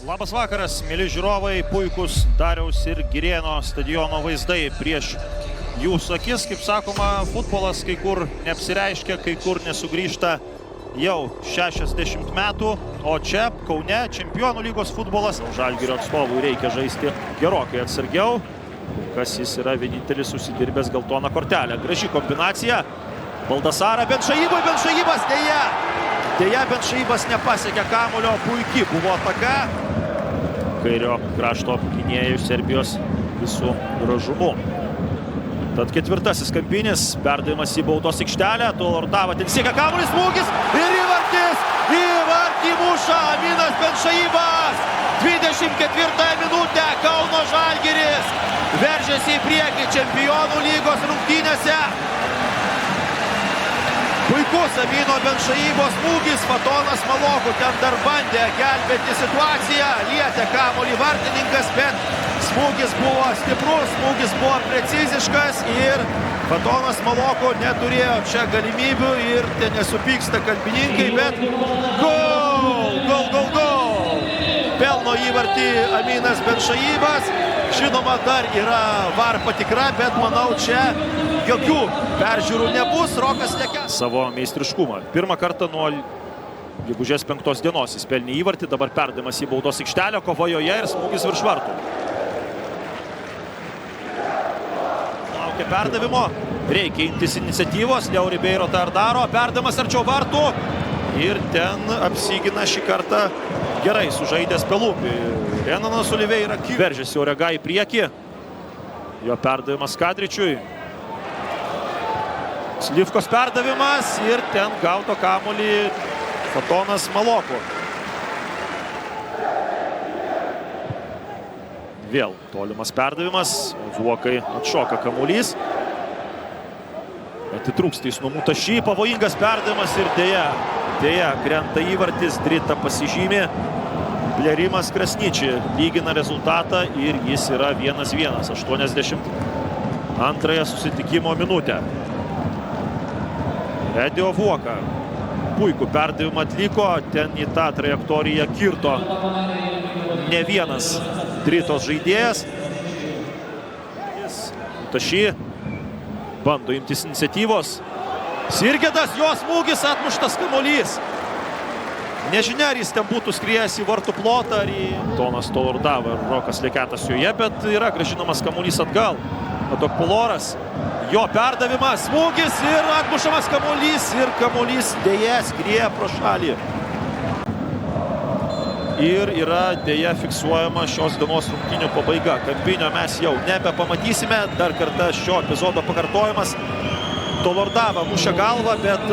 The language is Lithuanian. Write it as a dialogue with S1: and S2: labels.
S1: Labas vakaras, mėly žiūrovai, puikus Dariaus ir Girėno stadiono vaizdai prieš jūsų akis. Kaip sakoma, futbolas kai kur neapsireiškia, kai kur nesugrįžta jau 60 metų, o čia Kaune Čempionų lygos futbolas. Žalgirio atstovui reikia žaisti gerokai atsargiau, kas jis yra vienintelis susidirbęs geltoną kortelę. Graži kombinacija. Baldasarą, Benšaibas, Deja, Benšaibas nepasiekė kamulio, puikiai buvo ataka. Kairio krašto gynėjų Serbijos visų gražumu. Tad ketvirtasis kampinis, perdavimas į baudos aikštelę, Tolordava ten siekia kamuolį, smūgis ir įvartį muša Aminas Benšaibas. 24 minutę Kauno Žalgiris veržiasi į priekį Čempionų lygos rungtynėse. Puikus Amino Benšaibos smūgis, Fatonas Maloku ten dar bandė gelbėti situaciją, lietė kamuolį vartininkas, bet smūgis buvo stiprus, smūgis buvo preciziškas ir Fatonas Maloku neturėjo čia galimybių ir ten nesupyksta kalbininkai, bet gol! Pelno įvartį Aminas Benšaibas. Žinoma, dar yra VAR patikra, bet manau, čia jokių peržiūrų nebus. Rokas Lekenas savo meistriškumą. Pirmą kartą nuo gegužės 5 dienos jis pelnė įvartį, dabar perdavimas į baudos aikštelę, kovojoje ir smūgis virš vartų. Laukia perdavimo, reikia imtis iniciatyvos, Leo Ribeiro tą ir daro, perdavimas arčiau vartų ir ten apsigina šį kartą gerai sužaidęs Pelupį. Renanas Oliveira veržiasi Orega į priekį. Jo perdavimas Kadričiui. Slivkos perdavimas ir ten gaudo kamuolį Fatonas Maloku. Vėl tolimas perdavimas. Vuokai atšoka kamuolys. Atitrūksta jis nuo Mutašy. Pavojingas perdavimas ir deja krenta įvartis. Drita pasižymė. Blerimas Krasničiai lygina rezultatą ir jis yra 1-1. 82 susitikimo minutę. Edio Vuoka puikų perdavimą atliko, ten į tą trajektoriją kirto ne vienas Dritos žaidėjas. Mutašy bando imtis iniciatyvos. Sirgedas, jo smūgis, atmuštas kamuolys. Nežinia, ar jis ten būtų skriejęs į vartų plotą ar į Tonas Tolordava ir Rokas Leketas joje, bet yra grąžinamas kamuolys atgal. Adokpoloras, jo perdavimas, smūgis ir atmušamas kamuolys ir kamuolys deja skrieja pro šalį. Ir yra deja fiksuojama šios dienos rungtynių pabaiga. Kampinio mes jau nebepamatysime. Dar kartą šio epizodo pakartojimas. Tolordava mušia galvą, bet